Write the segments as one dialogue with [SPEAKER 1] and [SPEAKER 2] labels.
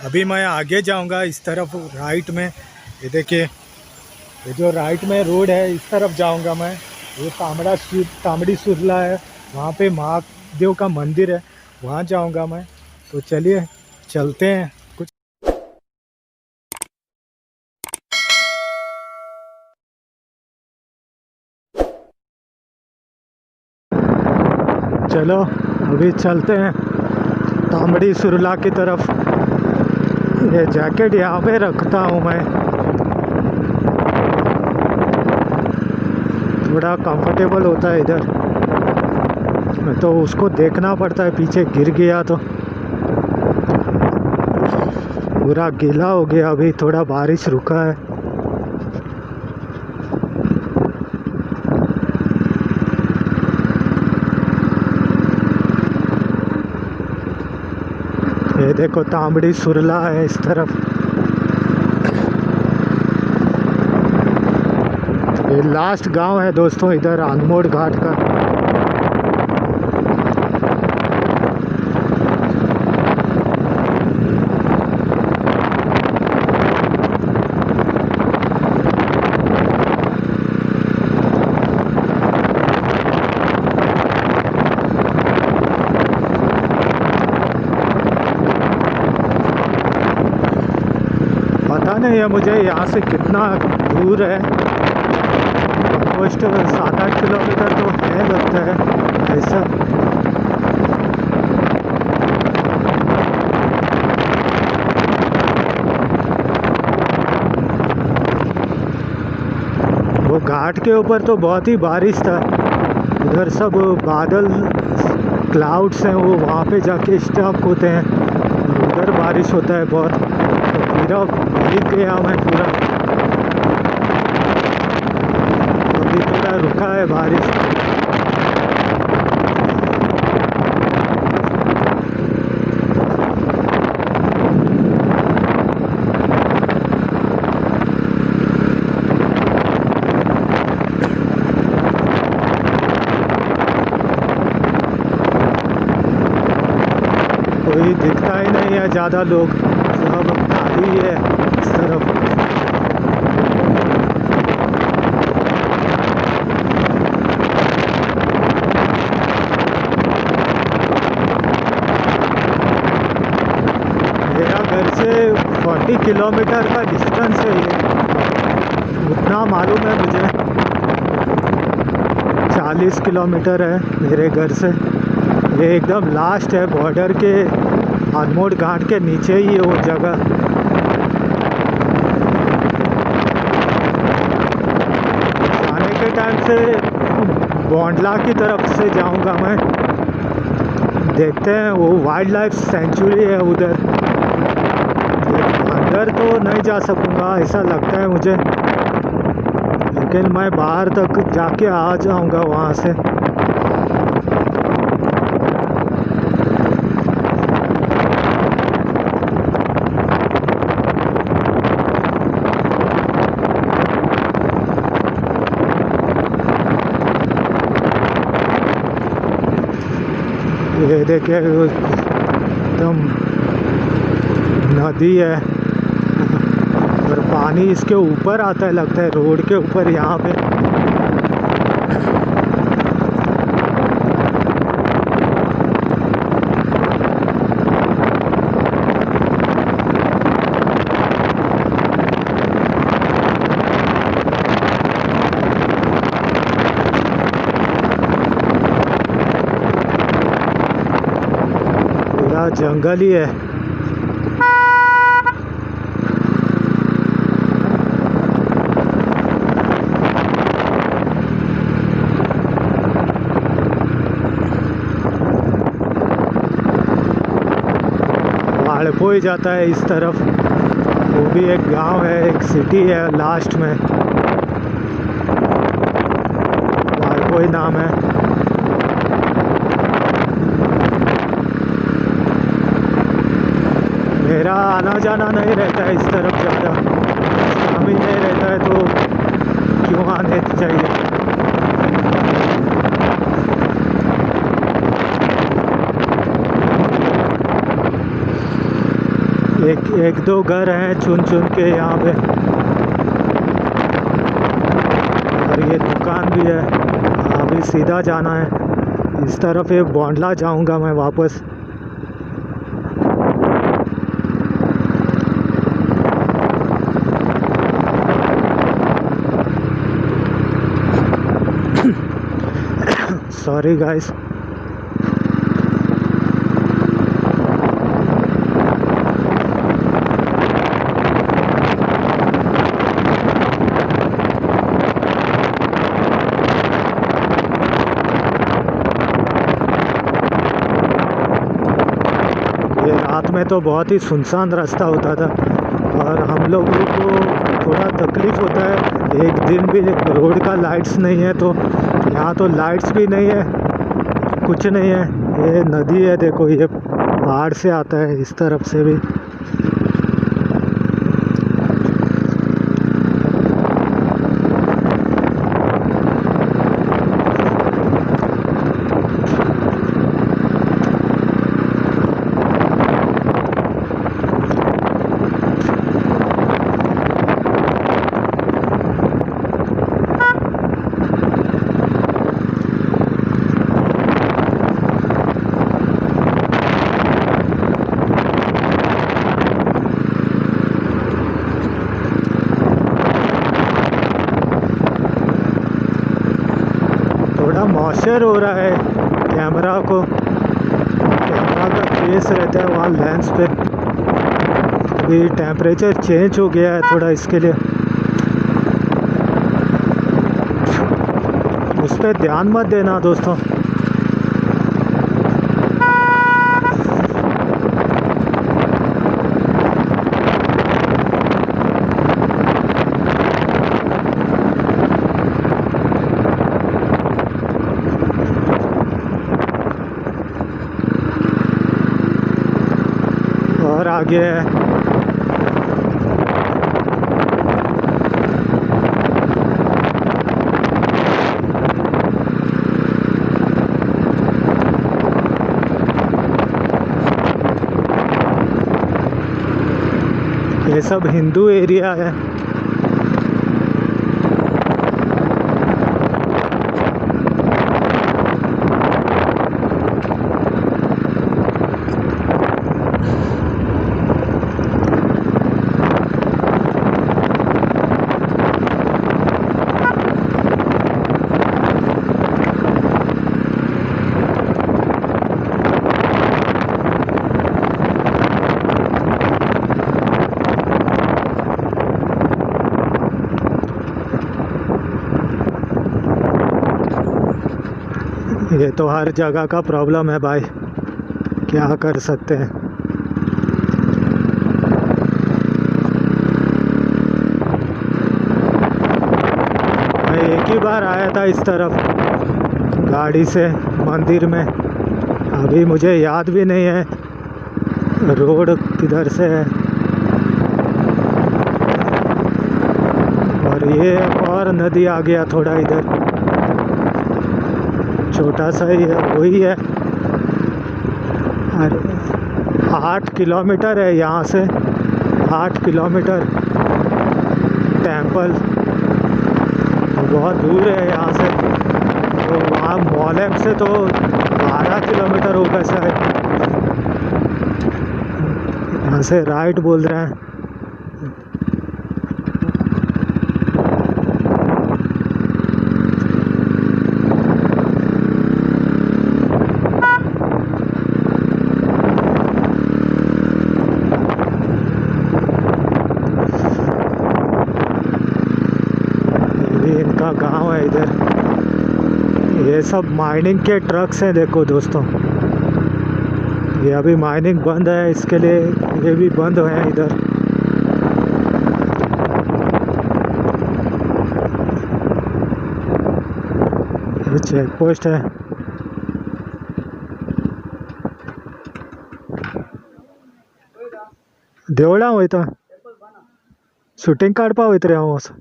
[SPEAKER 1] अभी मैं आगे जाऊंगा इस तरफ राइट में। ये देखिए, ये जो राइट में रोड है इस तरफ जाऊंगा मैं। ये तामड़ी सुरला है, वहाँ पे महादेव का मंदिर है, वहाँ जाऊंगा मैं। तो चलिए चलते हैं। कुछ चलो अभी चलते हैं तामड़ी सुरला की तरफ। ये जैकेट यहाँ पे रखता हूँ मैं, थोड़ा कंफर्टेबल होता है इधर। तो उसको देखना पड़ता है, पीछे गिर गया तो पूरा गीला हो गया। अभी थोड़ा बारिश रुका है। ये देखो तामड़ी सुरला है इस तरफ। ये लास्ट गांव है दोस्तों इधर अनमोड़ घाट का। पता नहीं है मुझे यहाँ से कितना दूर है, ऑलमोस्ट 7-8 किलोमीटर तो है लगता है ऐसा। वो घाट के ऊपर तो बहुत ही बारिश था, उधर सब बादल क्लाउड्स हैं, वो वहाँ पे जाके स्टॉप होते हैं और उधर बारिश होता है बहुत। तो पूरा भीग गया मैं पूरा। अभी थोड़ा रुका है बारिश। कोई दिखता ही नहीं है ज़्यादा, लोग सब खाली है इस तरफ। मेरा घर से 40 किलोमीटर का डिस्टेंस है ये, उतना मालूम है मुझे। 40 किलोमीटर है मेरे घर से। ये एकदम लास्ट है बॉर्डर के, अनमोड़ घाट के नीचे ही है वो जगह। आने के टाइम से बोंडला की तरफ से जाऊंगा मैं। देखते हैं, वो वाइल्ड लाइफ सेंचुरी है उधर। अंदर तो नहीं जा सकूंगा ऐसा लगता है मुझे, लेकिन मैं बाहर तक जाके आ जाऊंगा वहाँ से। ये देखिए एकदम नदी है और पानी इसके ऊपर आता है लगता है, रोड के ऊपर यहाँ पे। पूरा जंगल ही है। हो ही जाता है इस तरफ। वो भी एक गांव है, एक सिटी है लास्ट में, कोई नाम है। मेरा आना जाना नहीं रहता है इस तरफ ज़्यादा, काम ही नहीं रहता है तो क्यों आने चाहिए। एक एक दो घर हैं चुन चुन के यहाँ पे, और ये दुकान भी है। अभी सीधा जाना है इस तरफ, ये बॉन्डला जाऊंगा मैं वापस। Sorry guys. रात में तो बहुत ही सुनसान रास्ता होता था और हम लोगों को थोड़ा तकलीफ़ होता है। एक दिन भी रोड का लाइट्स नहीं है, तो यहाँ तो लाइट्स भी नहीं है, कुछ नहीं है। ये नदी है, देखो ये पहाड़ से आता है इस तरफ से भी। थोड़ा मॉइस्चर हो रहा है कैमरा को, कैमरा का केस रहता है वहाँ लेंस पे। अभी टेम्परेचर चेंज हो गया है थोड़ा, इसके लिए उस पर ध्यान मत देना दोस्तों। और आगे है ये सब हिंदू एरिया है। ये तो हर जगह का प्रॉब्लम है भाई, क्या कर सकते हैं। मैं एक ही बार आया था इस तरफ गाड़ी से मंदिर में, अभी मुझे याद भी नहीं है रोड किधर से है। और ये और नदी आ गया थोड़ा इधर, छोटा सा ही है, वही है। अरे 8 किलोमीटर है यहाँ से, 8 किलोमीटर टेम्पल, बहुत दूर है यहाँ से। तो वहाँ मॉलेम से तो 12 किलोमीटर होगा शायद। यहाँ से राइट बोल रहे हैं। इनका गांव है इधर। ये सब माइनिंग के ट्रक्स हैं, देखो दोस्तों। ये अभी माइनिंग बंद है, इसके लिए ये भी बंद है इधर। ये चेक पोस्ट है। देवळा वयता शूटिंग काडपा वयता रे हांव असो।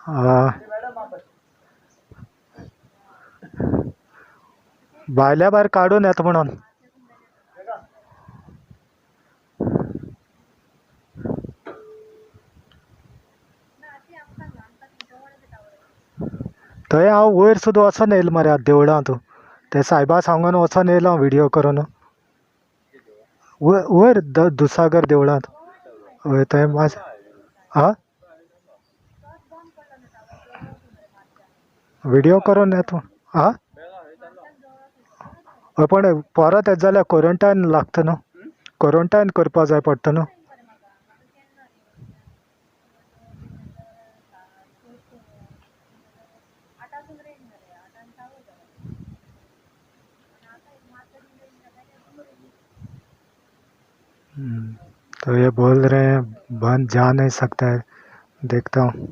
[SPEAKER 1] हाँ भायल्या भायर काडून येता म्हणून. थंय हांव वयर सुद्दां वचोन येयलो मरे देवळांत. ते सायबा सांगून वचोन येयलो व्हिडिओ करून. वयर दुसागर देवळांत. हय थंय मातशें. हा व्हिडिओ करून येता. हा हय पण परत येत जाल्यार क्वॉरंटायन लागता न्हू. क्वॉरंटायन करपा जाय पडटा न्हू. तो ये बोल रहे हैं बंद जा नहीं सकता है. देखता हूँ.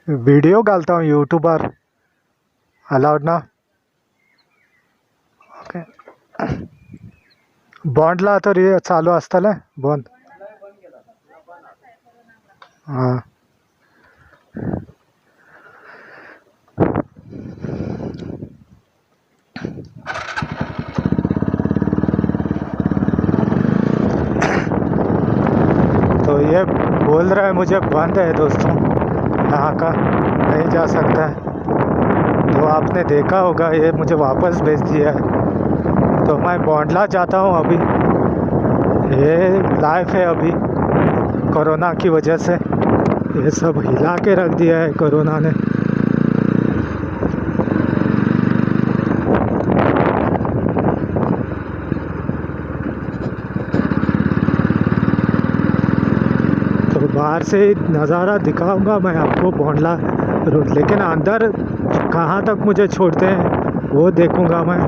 [SPEAKER 1] व्हिडिओ घालता हूँ यूट्यूबार. अलाउड ना. ओके. बॉन्डला तर हे चालू आसतलें बंद. हां. तो ये बोल रहा है मुझे बंद है दोस्तों, यहाँ का नहीं जा सकता है. तो आपने देखा होगा ये मुझे वापस भेज दिया है. तो मैं बॉन्डला जाता हूँ अभी. ये लाइफ है अभी कोरोना की वजह से. ये सब हिला के रख दिया है कोरोना ने. तो बाहर से नज़ारा दिखाऊंगा मैं आपको बॉन्डला रोड, लेकिन अंदर कहाँ तक मुझे छोड़ते हैं वो देखूंगा मैं.